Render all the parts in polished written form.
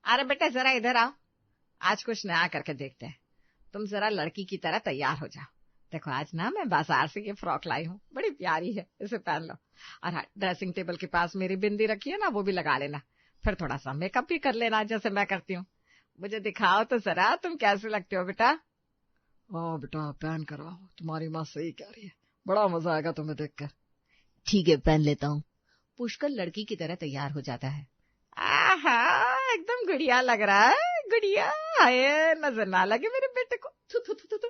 अरे बेटा जरा इधर आओ, आज कुछ नया करके देखते हैं। तुम जरा लड़की की तरह तैयार हो जाओ। देखो आज ना मैं बाजार से ये फ्रॉक लाई हूँ, बड़ी प्यारी है, इसे पहन लो। और हाँ, ड्रेसिंग टेबल के पास मेरी बिंदी रखी है ना, वो भी लगा लेना। फिर थोड़ा सा मेकअप भी कर लेना जैसे मैं करती हूँ। मुझे दिखाओ तो जरा तुम कैसे लगते हो बेटा। हाँ बेटा पहन कर आओ, तुम्हारी माँ सही कह रही है, बड़ा मजा आएगा तुम्हें देखकर। ठीक है पहन लेता हूँ। पुष्कर लड़की की तरह तैयार हो जाता है। आहा, एकदम गुड़िया लग रहा है, गुड़िया। हाय, नजर ना लगे मेरे बेटे को। थु, थु, थु, थु, थु।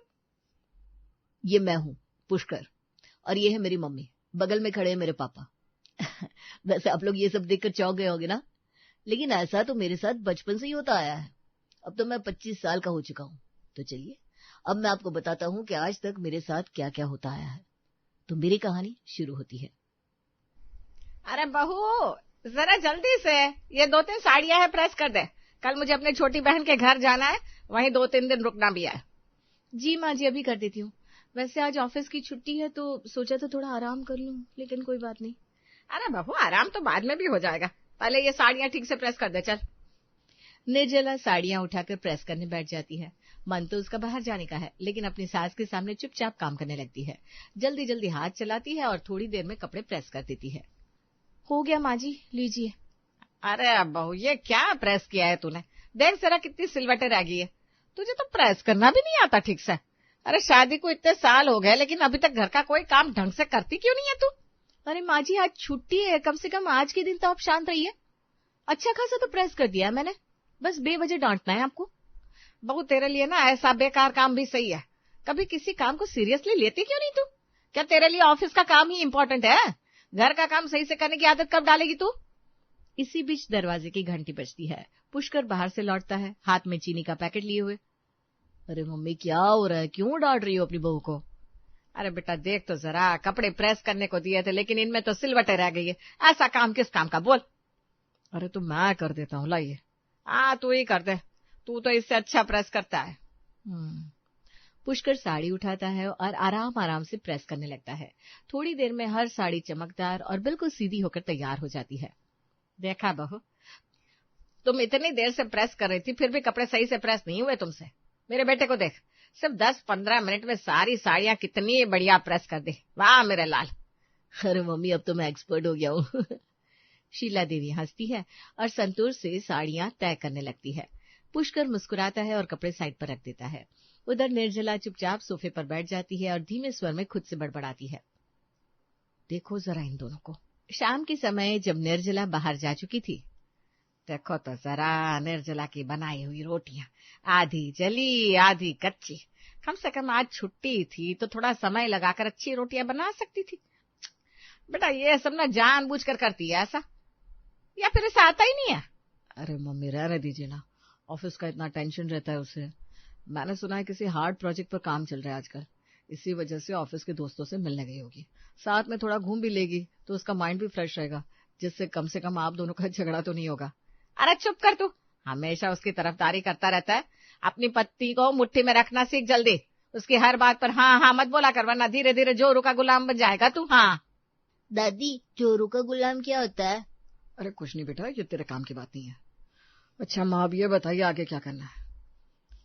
ये मैं हूँ पुष्कर, और ये है मेरी मम्मी, बगल में खड़े हैं मेरे पापा। वैसे आप लोग ये सब देखकर चौंक गए होंगे ना, लेकिन ऐसा तो मेरे साथ बचपन से ही होता आया है। अब तो मैं 25 साल का हो चुका हूँ। तो चलिए अब मैं आपको बताता हूँ कि आज तक मेरे साथ क्या क्या होता आया है। तो मेरी कहानी शुरू होती है। अरे बहू, जरा जल्दी से ये 2-3 साड़ियां है, प्रेस कर दे। कल मुझे अपनी छोटी बहन के घर जाना है, वहीं 2-3 दिन रुकना भी है। जी माँ जी, अभी कर देती हूँ। वैसे आज ऑफिस की छुट्टी है तो सोचा था थोड़ा आराम कर लूं, लेकिन कोई बात नहीं। अरे बहू, आराम तो बाद में भी हो जाएगा, पहले ये साड़ियां ठीक से प्रेस कर दे। चल। निर्जला साड़ियां उठाकर प्रेस करने बैठ जाती है। मन तो उसका बाहर जाने का है, लेकिन अपनी सास के सामने चुपचाप काम करने लगती है। जल्दी जल्दी हाथ चलाती है और थोड़ी देर में कपड़े प्रेस कर देती है। हो गया माँ जी, लीजिए। अरे बहू, ये क्या प्रेस किया है तूने? देख जरा कितनी सिलवटें रह गई है। तुझे तो प्रेस करना भी नहीं आता ठीक से। अरे शादी को इतने साल हो गए, लेकिन अभी तक घर का कोई काम ढंग से करती क्यों नहीं है तू? अरे माँ जी, आज छुट्टी है, कम से कम आज के दिन तो आप शांत रहिए। अच्छा खासा तो प्रेस कर दिया मैंने, बस बेवजह डांटना है आपको। बहू, तेरे लिए ना ऐसा बेकार काम भी सही है। कभी किसी काम को सीरियसली लेती क्यों नहीं तू? क्या तेरे लिए ऑफिस का काम ही इम्पोर्टेंट है? घर का काम सही से करने की आदत कब डालेगी तू? इसी बीच दरवाजे की घंटी बजती है। पुष्कर बाहर से लौटता है, हाथ में चीनी का पैकेट लिए हुए। अरे मम्मी, क्या हो रहा है? क्यों डांट रही हो अपनी बहू को? अरे बेटा देख तो जरा, कपड़े प्रेस करने को दिए थे, लेकिन इनमें तो सिलवटें रह गई है। ऐसा काम किस काम का, बोल। अरे तो मैं कर देता हूँ, लाइए। हाँ, तू ही कर दे, तू तो इससे अच्छा प्रेस करता है। पुष्कर साड़ी उठाता है और आराम आराम से प्रेस करने लगता है। थोड़ी देर में हर साड़ी चमकदार और बिल्कुल सीधी होकर तैयार हो जाती है। देखा बहू, तुम इतनी देर से प्रेस कर रही थी, फिर भी कपड़े सही से प्रेस नहीं हुए तुमसे। मेरे बेटे को देख, सिर्फ 10-15 मिनट में सारी साड़ियां कितनी बढ़िया प्रेस कर दी। वाह मेरे लाल। अरे मम्मी, अब तो मैं एक्सपर्ट हो गया हूँ। शीला देवी हंसती है और संतोष से साड़ियां तय करने लगती है। पुष्कर मुस्कुराता है और कपड़े साइड पर रख देता है। उधर निर्जला चुपचाप सोफे पर बैठ जाती है और धीमे स्वर में खुद से बड़बड़ाती है। देखो जरा इन दोनों को। शाम के समय जब निर्जला बाहर जा चुकी थी, देखो तो जरा निर्जला की बनाई हुई रोटियां, आधी जली आधी कच्ची। कम से कम आज छुट्टी थी तो थोड़ा समय लगाकर अच्छी रोटियां बना सकती थी। बेटा ये सब ना जानबूझकर करती है ऐसा, या फिर इसे आता ही नहीं है? अरे मम्मी रहने दीजिए ना, ऑफिस का इतना टेंशन रहता है उसे। मैंने सुना है किसी हार्ड प्रोजेक्ट पर काम चल रहा है आजकल, इसी वजह से ऑफिस के दोस्तों से मिलने गई होगी। साथ में थोड़ा घूम भी लेगी तो उसका माइंड भी फ्रेश रहेगा, जिससे कम से कम आप दोनों का झगड़ा तो नहीं होगा। अरे चुप कर तू, हमेशा उसकी तरफदारी करता रहता है। अपनी पत्नी को मुट्ठी में रखना सीख जल्दी। उसकी हर बात पर हाँ हाँ मत बोला कर, वरना धीरे धीरे जोरू का गुलाम बन जाएगा तू। हाँ दादी, जोरू का गुलाम क्या होता है? अरे कुछ नहीं बेटा, ये तेरे काम की बात नहीं है। अच्छा माँ, अब ये बताइए आगे क्या करना है?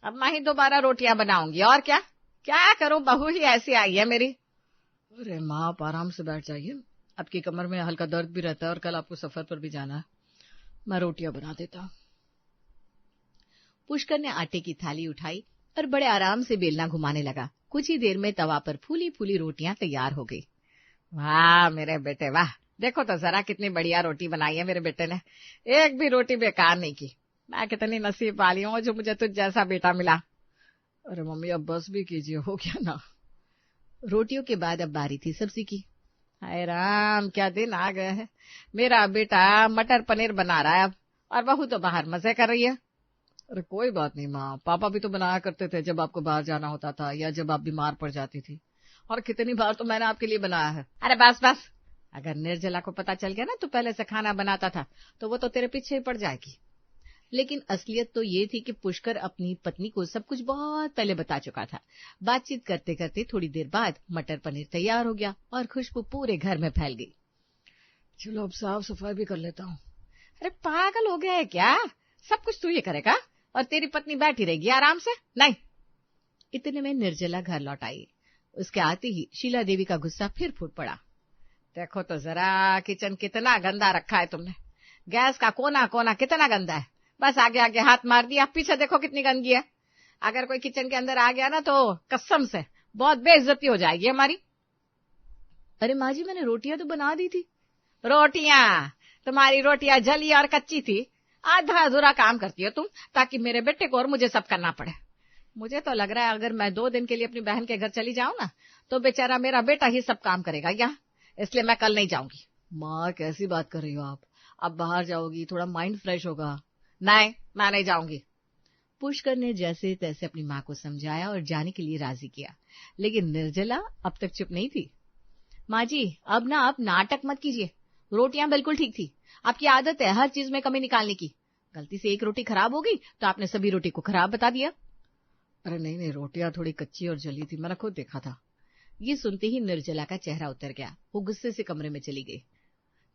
अब मैं ही दोबारा रोटियां बनाऊंगी, और क्या क्या करूं, बहू ही ऐसी आई है मेरी। अरे माँ, आप आराम से बैठ जाइए, आपकी कमर में हल्का दर्द भी रहता है और कल आपको सफर पर भी जाना है। मैं रोटियां बना देता हूँ। पुष्कर ने आटे की थाली उठाई और बड़े आराम से बेलना घुमाने लगा। कुछ ही देर में तवा पर फूली फूली रोटियां तैयार हो गई। वाह मेरे बेटे वाह, देखो तो जरा कितनी बढ़िया रोटी बनाई है मेरे बेटे ने, एक भी रोटी बेकार नहीं की। मैं कितनी नसीब वाली हूँ जो मुझे तुझ जैसा बेटा मिला। अरे मम्मी अब बस भी कीजिए, हो गया ना। रोटियों के बाद अब बारी थी सब्जी की। हाय राम, क्या दिन आ गए हैं। मेरा बेटा मटर पनीर बना रहा है अब, और बहू तो बाहर मजे कर रही है। अरे कोई बात नहीं माँ, पापा भी तो बनाया करते थे जब आपको बाहर जाना होता था या जब आप बीमार पड़ जाती थी, और कितनी बार तो मैंने आपके लिए बनाया है। अरे बस बस, अगर निर्जला को पता चल गया ना तू पहले से खाना बनाता था, तो वो तो तेरे पीछे ही पड़ जाएगी। लेकिन असलियत तो ये थी कि पुष्कर अपनी पत्नी को सब कुछ बहुत पहले बता चुका था। बातचीत करते करते थोड़ी देर बाद मटर पनीर तैयार हो गया और खुशबू पूरे घर में फैल गई। चलो अब साफ सफाई भी कर लेता हूँ। अरे पागल हो गया है क्या? सब कुछ तू ही करेगा और तेरी पत्नी बैठी रहेगी आराम से? नहीं। इतने में निर्जला घर लौट आई। उसके आते ही शीला देवी का गुस्सा फिर फूट पड़ा। देखो तो जरा किचन कितना गंदा रखा है तुमने। गैस का कोना कोना कितना गंदा है। बस आगे आगे हाथ मार दिया, पीछे देखो कितनी गंदगी है। अगर कोई किचन के अंदर आ गया ना तो कसम से बहुत बेइज्जती हो जाएगी हमारी। अरे माँ जी, मैंने रोटियां तो बना दी थी। रोटियां? तुम्हारी रोटियां जली और कच्ची थी। आधा अधूरा काम करती हो तुम ताकि मेरे बेटे को और मुझे सब करना पड़े। मुझे तो लग रहा है अगर मैं 2 दिन के लिए अपनी बहन के घर चली जाऊं ना तो बेचारा मेरा बेटा ही सब काम करेगा यहाँ, इसलिए मैं कल नहीं जाऊंगी। माँ, कैसी बात कर रही हो आप? अब बाहर जाओगी, थोड़ा माइंड फ्रेश होगा। नहीं, मैं नहीं जाऊंगी। पुष्कर ने जैसे तैसे अपनी माँ को समझाया और जाने के लिए राजी किया, लेकिन निर्जला अब तक चुप नहीं थी। माँ जी, अब ना आप नाटक मत कीजिए। रोटियां बिल्कुल ठीक थी। आपकी आदत है हर चीज में कमी निकालने की। गलती से एक रोटी खराब हो गई तो आपने सभी रोटी को खराब बता दिया। अरे नहीं, रोटियां थोड़ी कच्ची और जली थी, मैंने खुद देखा था। ये सुनते ही निर्जला का चेहरा उतर गया। वो गुस्से से कमरे में चली गई।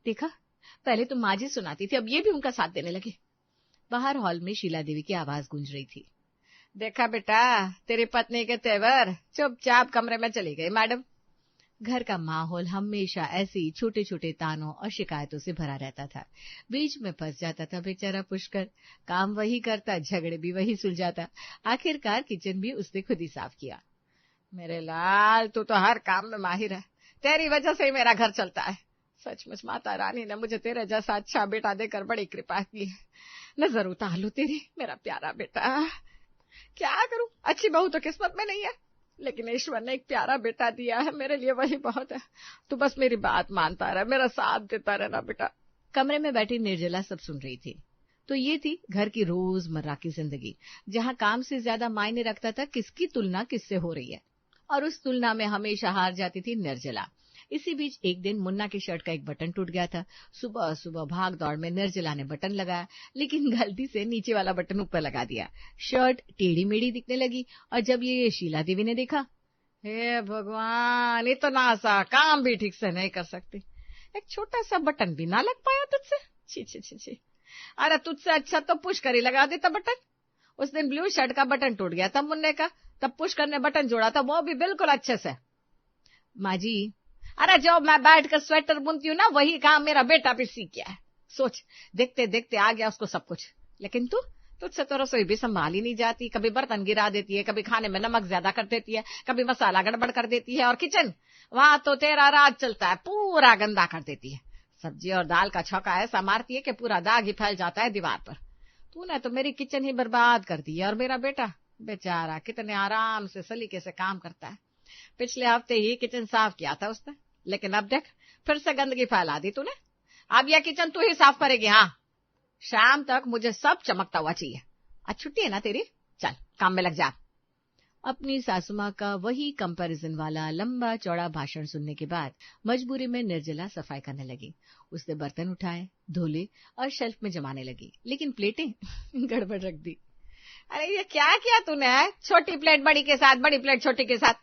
देखा, पहले तो माँ जी सुनाती थी, अब ये भी उनका साथ देने लगे। बाहर हॉल में शीला देवी की आवाज गूंज रही थी। देखा बेटा, तेरी पत्नी के तेवर, चुपचाप कमरे में चली गई मैडम। घर का माहौल हमेशा ऐसे ही छोटे छोटे तानों और शिकायतों से भरा रहता था। बीच में फंस जाता था बेचारा पुष्कर। काम वही करता, झगड़े भी वही सुलझाता। आखिरकार किचन भी उसने खुद ही साफ किया। मेरे लाल, तू तो हर काम में माहिर है। तेरी वजह से ही मेरा घर चलता है। सचमुच माता रानी ने मुझे तेरे जैसा अच्छा बेटा देकर बड़ी कृपा की है। नजर उतार लो तेरी, मेरा प्यारा बेटा। क्या करूं, अच्छी बहू तो किस्मत में नहीं है, लेकिन ईश्वर ने एक प्यारा बेटा दिया है, मेरे लिए वही बहुत है। तू बस मेरी बात मानता रह, मेरा साथ देता रहना बेटा। कमरे में बैठी निर्जला सब सुन रही थी। तो ये थी घर की रोजमर्रा की जिंदगी, जहाँ काम से ज्यादा मायने रखता था किसकी तुलना किससे हो रही है, और उस तुलना में हमेशा हार जाती थी निर्जला। इसी बीच एक दिन मुन्ना की शर्ट का एक बटन टूट गया था। सुबह सुबह भाग दौड़ में निर्जला ने बटन लगाया, लेकिन गलती से नीचे वाला बटन ऊपर लगा दिया। शर्ट टेढ़ी मेढ़ी दिखने लगी, और जब ये शीला देवी ने देखा, हे भगवान, इतना सा काम भी ठीक से नहीं कर सकती, एक छोटा सा बटन भी ना लग पाया तुझसे। छी छी छी छी। अरे तुझसे अच्छा तो पुष्कर ही लगा देता बटन। उस दिन ब्लू शर्ट का बटन टूट गया था मुन्ने का, तब पुष्कर ने बटन जोड़ा था, वो भी बिल्कुल अच्छे से। माँ जी, अरे जो मैं बैठकर स्वेटर बुनती हूँ ना, वही काम मेरा बेटा भी सीख गया है। सोच, देखते देखते आ गया उसको सब कुछ। लेकिन तुझसे तो रसोई भी संभाली नहीं जाती। कभी बर्तन गिरा देती है, कभी खाने में नमक ज्यादा कर देती है, कभी मसाला गड़बड़ कर देती है, और किचन, वहां तो तेरा राज चलता है, पूरा गंदा कर देती है। सब्जी और दाल का छौंका ऐसा मारती है कि पूरा दाग ही फैल जाता है दीवार पर। तूने तो मेरी किचन ही बर्बाद कर दी है। और मेरा बेटा बेचारा कितने आराम से सलीके से काम करता है। पिछले हफ्ते ही किचन साफ किया था उसने, लेकिन अब देख फिर से गंदगी फैला दी तूने। अब यह किचन तू ही साफ करेगी। हाँ, शाम तक मुझे सब चमकता हुआ चाहिए। आज छुट्टी है ना तेरी, चल काम में लग जा। अपनी सासू माँ का वही कंपैरिजन वाला लंबा चौड़ा भाषण सुनने के बाद मजबूरी में निर्जला सफाई करने लगी। उसने बर्तन उठाए, धोले और शेल्फ में जमाने लगी, लेकिन प्लेटें गड़बड़ रख दी। अरे ये क्या किया तूने? छोटी प्लेट बड़ी के साथ, बड़ी प्लेट छोटी के साथ,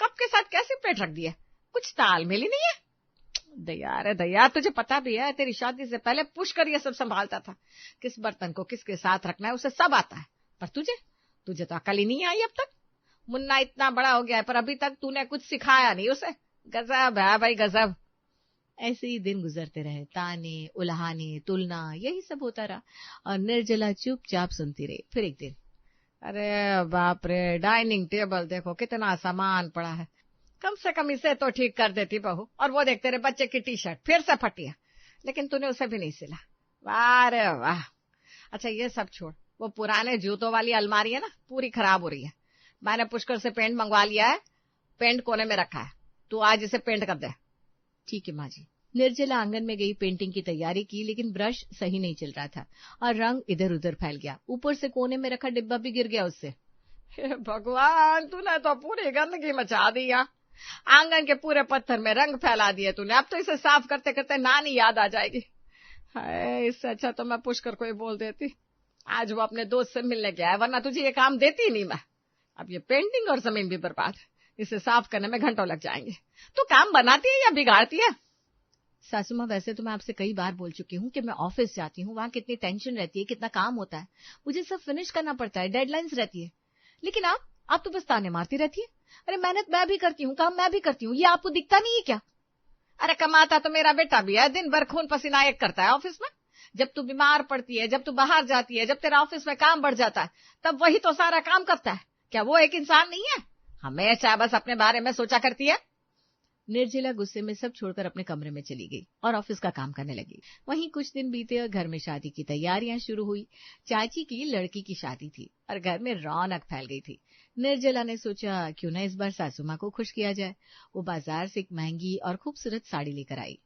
कप के साथ कैसी प्लेट रख दी है? कुछ तालमेल ही नहीं है। दया रे दया, तुझे पता भी है तेरी शादी से पहले पुष्कर ये सब संभालता था। किस बर्तन को किसके साथ रखना है उसे सब आता है, पर तुझे तो अकल ही नहीं आई अब तक। मुन्ना इतना बड़ा हो गया है, पर अभी तक तूने कुछ सिखाया नहीं उसे। गजब है भाई, गजब। ऐसे ही दिन गुजरते रहे, ताने उल्हाने तुलना यही सब होता रहा, और निर्जला चुपचाप सुनती रही। फिर एक दिन, अरे बाप रे, डाइनिंग टेबल देखो कितना सामान पड़ा है, कम से कम इसे तो ठीक कर देती बहू। और वो देख तेरे बच्चे की टी शर्ट फिर से फटी है, लेकिन तूने उसे भी नहीं सिला। वाह रे वाह। अच्छा ये सब छोड़, वो पुराने जूतों वाली अलमारी है ना, पूरी खराब हो रही है। मैंने पुष्कर से पेंट मंगवा लिया है, पेंट कोने में रखा है, तू आज इसे पेंट कर दे। ठीक है माँ जी। निर्जला आंगन में गई, पेंटिंग की तैयारी की, लेकिन ब्रश सही नहीं चल रहा था और रंग इधर उधर फैल गया। ऊपर से कोने में रखा डिब्बा भी गिर गया उससे। हे भगवान, तूने तो पूरी गंदगी मचा दी। आंगन के पूरे पत्थर में रंग फैला दिए तूने। अब तो इसे साफ करते करते नानी याद आ जाएगी। हाय, इससे अच्छा तो मैं पुष्कर को ही बोल देती, आज वो अपने दोस्त से मिलने गया है, वरना तुझे ये काम देती नहीं मैं। अब ये पेंटिंग और जमीन भी बर्बाद, इसे साफ करने में घंटों लग जाएंगे। तू काम बनाती है या बिगाड़ती है? सासू माँ, वैसे तो मैं आपसे कई बार बोल चुकी हूँ कि मैं ऑफिस जाती हूँ, वहाँ कितनी टेंशन रहती है, कितना काम होता है, मुझे सब फिनिश करना पड़ता है, डेडलाइंस रहती है। लेकिन आप तो बस ताने मारती रहती है। अरे मेहनत मैं भी करती हूँ, काम मैं भी करती हूँ, ये आपको दिखता नहीं है क्या? अरे कमाता तो मेरा बेटा भी है, दिन भर खून पसीना एक करता है ऑफिस में। जब तू बीमार पड़ती है, जब तू बाहर जाती है, जब तेरा ऑफिस में काम बढ़ जाता है, तब वही तो सारा काम करता है। क्या वो एक इंसान नहीं है? हमेशा बस अपने बारे में सोचा करती है। निर्जला गुस्से में सब छोड़कर अपने कमरे में चली गई और ऑफिस का काम करने लगी। वहीं कुछ दिन बीते और घर में शादी की तैयारियां शुरू हुई। चाची की लड़की की शादी थी और घर में रौनक फैल गई थी। निर्जला ने सोचा क्यों ना इस बार सासू माँ को खुश किया जाए। वो बाजार से एक महंगी और खूबसूरत साड़ी लेकर आई।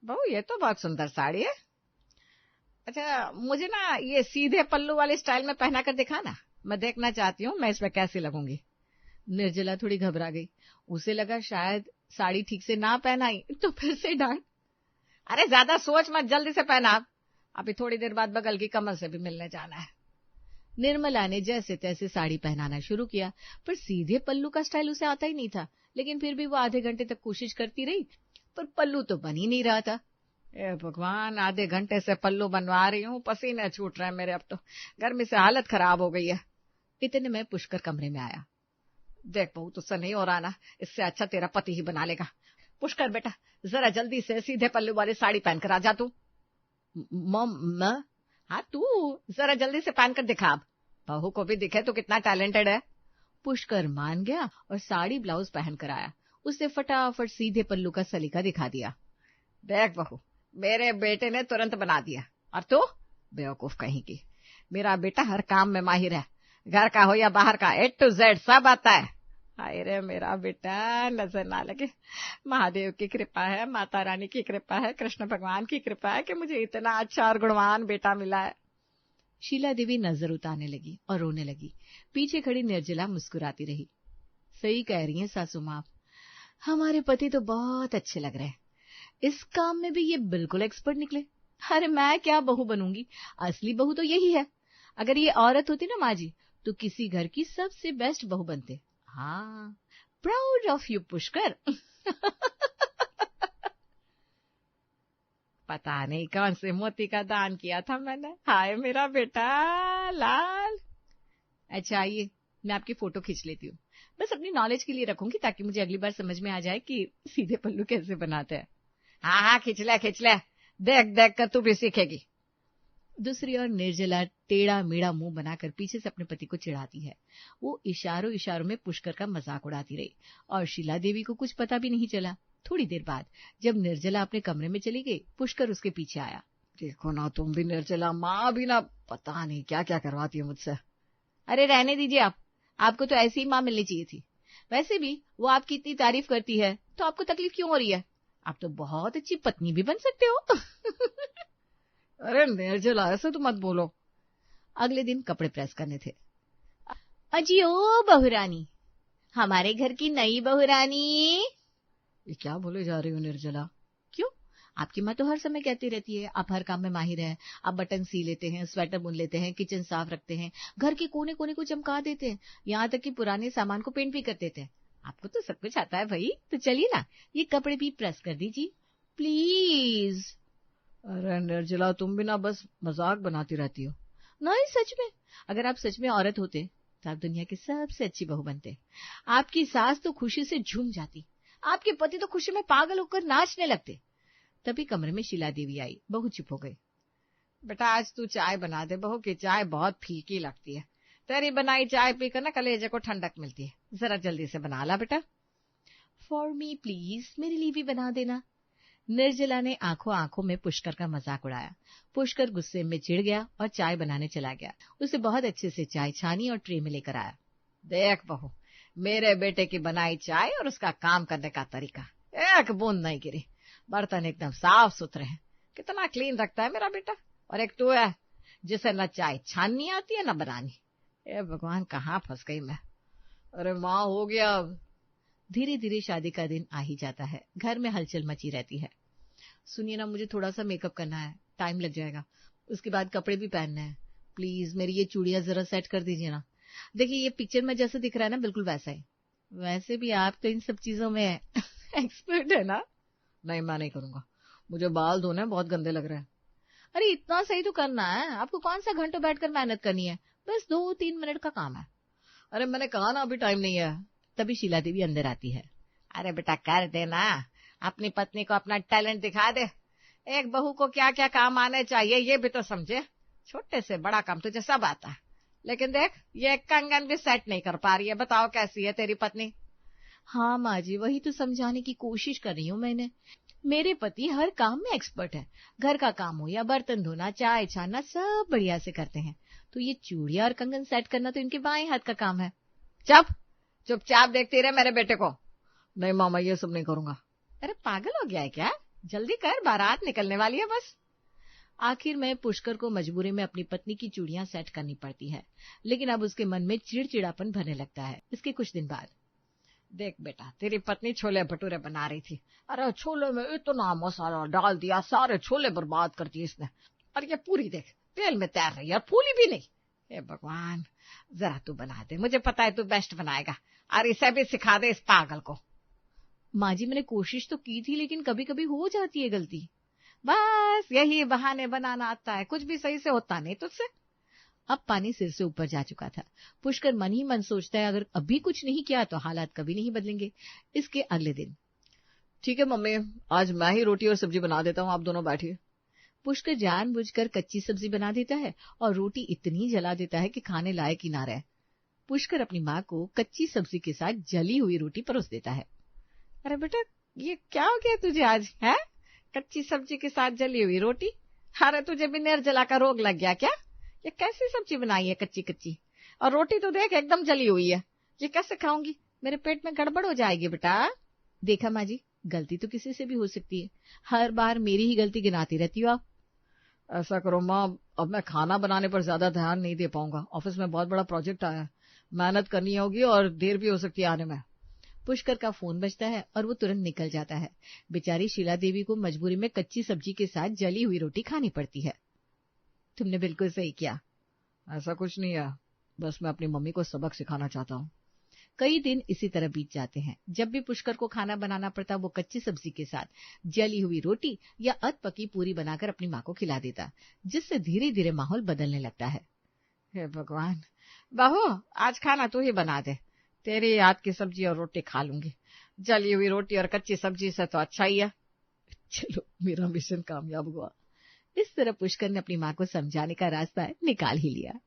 बहू, ये तो बहुत सुंदर साड़ी है। अच्छा, मुझे ना ये सीधे पल्लू वाले स्टाइल में पहना कर दिखाना, मैं देखना चाहती हूँ मैं इसमें कैसी लगूंगी। निर्जला थोड़ी घबरा गई। उसे लगा शायद साड़ी ठीक से ना पहनाई तो फिर से डांट। अरे ज्यादा सोच मत, जल्दी से पहना। अभी थोड़ी देर बाद बगल की कमल से भी मिलने जाना है। निर्मला ने जैसे तैसे साड़ी पहनाना शुरू किया, पर सीधे पल्लू का स्टाइल उसे आता ही नहीं था। लेकिन फिर भी वो आधे घंटे तक कोशिश करती रही, पर पल्लू तो बन ही नहीं रहा था। ए भगवान, आधे घंटे से पल्लू बनवा रही हूँ, पसीने छूट रहे हैं मेरे, अब तो गर्मी से हालत खराब हो गई है। इतने में पुष्कर कमरे में आया। देख बहू, तुझसे नहीं हो रहा ना, इससे अच्छा तेरा पति ही बना लेगा। पुष्कर बेटा, जरा जल्दी से सीधे पल्लू वाली साड़ी पहनकर आ जा तू। मम, हाँ तू जरा जल्दी से पहनकर दिखा, अब बहू को भी दिखे तो कितना टैलेंटेड है। पुष्कर मान गया और साड़ी ब्लाउज पहनकर आया। उसने फटाफट सीधे पल्लू का सलीका दिखा दिया। देख बहू, मेरे बेटे ने तुरंत बना दिया, और तू बेवकूफ कहीं की। मेरा बेटा हर काम में माहिर है, घर का हो या बाहर का, A to Z सब आता है। हाय रे मेरा बेटा, नजर ना लगे। महादेव की कृपा है, माता रानी की कृपा है, कृष्ण भगवान की कृपा है कि मुझे इतना अच्छा और गुणवान बेटा मिला है। शीला देवी नजर उतारने लगी और रोने लगी। पीछे खड़ी निर्जला मुस्कुराती रही। सही कह रही हैं सासू माँ, हमारे पति तो बहुत अच्छे लग रहे हैं। इस काम में भी ये बिल्कुल एक्सपर्ट निकले। अरे मैं क्या बहू बनूंगी, असली बहू तो यही है। अगर ये औरत होती ना माँ जी, तो किसी घर की सबसे बेस्ट बहू बनते। हाँ, प्राउड ऑफ यू पुष्कर। पता नहीं कौन से मोती का दान किया था मैंने। हाय मेरा बेटा लाल। अच्छा आइए, मैं आपकी फोटो खींच लेती हूँ। बस अपनी नॉलेज के लिए रखूंगी, ताकि मुझे अगली बार समझ में आ जाए कि सीधे पल्लू कैसे बनाते हैं। हाँ हाँ, खींच ले खींच ले, देख देख कर तू भी सीखेगी। दूसरी ओर निर्जला टेढ़ा मेढ़ा मुंह बनाकर पीछे से अपने पति को चिढ़ाती है। वो इशारों इशारों में पुष्कर का मजाक उड़ाती रही और शीला देवी को कुछ पता भी नहीं चला। थोड़ी देर बाद जब निर्जला अपने कमरे में चली गई, पुष्कर उसके पीछे आया। देखो ना तुम भी निर्जला, माँ भी ना पता नहीं क्या क्या करवाती है मुझसे। अरे रहने दीजिए आप, आपको तो ऐसी ही माँ मिलनी चाहिए थी। वैसे भी वो आपकी इतनी तारीफ करती है तो आपको तकलीफ क्यों हो रही है? आप तो बहुत अच्छी पत्नी भी बन सकते हो। अरे निर्जला, ऐसे तो मत बोलो। अगले दिन कपड़े प्रेस करने थे। अजी ओ बहुरानी, हमारे घर की नई बहुरानी। ये क्या बोले जा रही हो निर्जला? क्यों? आपकी माँ तो हर समय कहती रहती है आप हर काम में माहिर हैं, आप बटन सी लेते हैं, स्वेटर बुन लेते हैं, किचन साफ रखते हैं, घर के कोने कोने को चमका देते हैं, यहाँ तक कि पुराने सामान को पेंट भी कर देते हैं। आपको तो सब कुछ आता है भाई, तो चलिए ना ये कपड़े भी प्रेस कर दीजिए प्लीज। अरे निर्जला, तुम भी ना बस मजाक बनाती रहती हो। नहीं सच में, अगर आप सच में औरत होते तो आप दुनिया की सबसे अच्छी बहू बनते। आपकी सास तो खुशी से झूम जाती, आपके पति तो खुशी में पागल होकर नाचने लगते। तभी कमरे में शीला देवी आई। बहू चुप हो गई। बेटा आज तू चाय बना दे, बहू की चाय बहुत फीकी लगती है। तेरी बनाई चाय पीकर ना कलेजे को ठंडक मिलती है, जरा जल्दी से बना ला बेटा। फॉर मी प्लीज, मेरे लिए भी बना देना। निर्जला ने आंखों आंखों में पुष्कर का मजाक उड़ाया। पुष्कर गुस्से में चिढ़ गया और चाय बनाने चला गया। उसे बहुत अच्छे से चाय छानी और ट्रे में लेकर आया। देख बहू, मेरे बेटे की बनाई चाय और उसका काम करने का तरीका, एक बूंद नहीं गिरी, बर्तन एकदम साफ सुथरे हैं, कितना क्लीन रखता है मेरा बेटा। और एक तू है जिसे न चाय छाननी आती है न बनानी। ए भगवान, कहाँ फंस गई मैं। अरे माँ, हो गया अब। धीरे धीरे शादी का दिन आ ही जाता है। घर में हलचल मची रहती है। सुनिए ना, मुझे थोड़ा सा मेकअप करना है, टाइम लग जाएगा। उसके बाद कपड़े भी पहनने हैं। प्लीज मेरी ये चूड़ियां जरा सेट कर दीजिए ना। देखिए ये पिक्चर में जैसा दिख रहा है ना, बिल्कुल वैसा ही। वैसे भी आप तो इन सब चीजों में एक्सपर्ट है ना। नहीं, मैं नहीं करूंगा। मुझे बाल धोने बहुत गंदे लग रहे हैं। अरे इतना सही तो करना है, आपको कौन सा घंटों बैठकर मेहनत करनी है, बस 2-3 मिनट का काम है। अरे मैंने कहा ना अभी टाइम नहीं है। तभी शीला देवी अंदर आती है। अरे बेटा कर देना, अपनी पत्नी को अपना टैलेंट दिखा दे। एक बहू को क्या क्या काम आने चाहिए ये भी तो समझे। छोटे से बड़ा काम तुझे सब आता है, लेकिन देख ये कंगन भी सेट नहीं कर पा रही है। बताओ कैसी है तेरी पत्नी? हाँ माँ जी, वही तो समझाने की कोशिश कर रही हूँ मैंने। मेरे पति हर काम में एक्सपर्ट है, घर का काम हो या बर्तन धोना, चाय छानना, सब बढ़िया से करते हैं। तो ये चूड़िया और कंगन सेट करना तो इनके बाएं हाथ का काम है। चुपचाप देखती रहे मेरे बेटे को। नहीं मामा, ये सब नहीं करूंगा। अरे पागल हो गया है क्या? जल्दी कर, बारात निकलने वाली है बस। आखिर में पुष्कर को मजबूरी में अपनी पत्नी की चूड़ियां सेट करनी पड़ती है, लेकिन अब उसके मन में चिड़चिड़ापन भरने लगता है। इसके कुछ दिन बाद, देख बेटा, तेरी पत्नी छोले भटूरे बना रही थी। अरे छोले में इतना मसाला डाल दिया, सारे छोले बर्बाद कर दिए इसने। और ये पूरी देख तेल में तैर रही है और फूली भी नहीं। हे भगवान, जरा तू बना दे, मुझे पता है तू बेस्ट बनाएगा, और इसे भी सिखा दे इस पागल को। माँ जी मैंने कोशिश तो की थी, लेकिन कभी कभी हो जाती है गलती। बस यही बहाने बनाना आता है, कुछ भी सही से होता नहीं तुझसे। अब पानी सिर से ऊपर जा चुका था। पुष्कर मन ही मन सोचता है, अगर अभी कुछ नहीं किया तो हालात कभी नहीं बदलेंगे। इसके अगले दिन, ठीक है मम्मी, आज मैं ही रोटी और सब्जी बना देता हूँ, आप दोनों बैठिए। पुष्कर जानबूझकर कच्ची सब्जी बना देता है और रोटी इतनी जला देता है कि खाने लायक ही ना रहे। पुष्कर अपनी माँ को कच्ची सब्जी के साथ जली हुई रोटी परोस देता है। अरे बेटा, ये क्या हो गया तुझे आज है? कच्ची सब्जी के साथ जली हुई रोटी? अरे तुझे भी निर्जला का रोग लग गया क्या? ये कैसी सब्जी बनाई है कच्ची कच्ची? और रोटी तो देख एकदम जली हुई है, ये कैसे खाऊंगी? मेरे पेट में गड़बड़ हो जाएगी बेटा। देखा माँ जी, गलती तो किसी से भी हो सकती है, हर बार मेरी ही गलती गिनाती रहती हो आप। ऐसा करो माँ, अब मैं खाना बनाने पर ज्यादा ध्यान नहीं दे पाऊंगा। ऑफिस में बहुत बड़ा प्रोजेक्ट आया है, मेहनत करनी होगी और देर भी हो सकती है आने में। पुष्कर का फोन बजता है और वो तुरंत निकल जाता है। बेचारी शीला देवी को मजबूरी में कच्ची सब्जी के साथ जली हुई रोटी खानी पड़ती है। तुमने बिल्कुल सही किया। ऐसा कुछ नहीं है, बस मैं अपनी मम्मी को सबक सिखाना चाहता हूँ। कई दिन इसी तरह बीत जाते हैं। जब भी पुष्कर को खाना बनाना पड़ता, वो कच्ची सब्जी के साथ जली हुई रोटी या अधपकी पूरी बनाकर अपनी माँ को खिला देता, जिससे धीरे धीरे माहौल बदलने लगता है। हे भगवान, बहू आज खाना तू ही बना दे, तेरी हाथ की सब्जी और रोटी खा लूंगी। जली हुई रोटी और कच्ची सब्जी से तो अच्छा ही है। चलो, मेरा मिशन कामयाब हुआ। इस तरह पुष्कर ने अपनी माँ को समझाने का रास्ता निकाल ही लिया।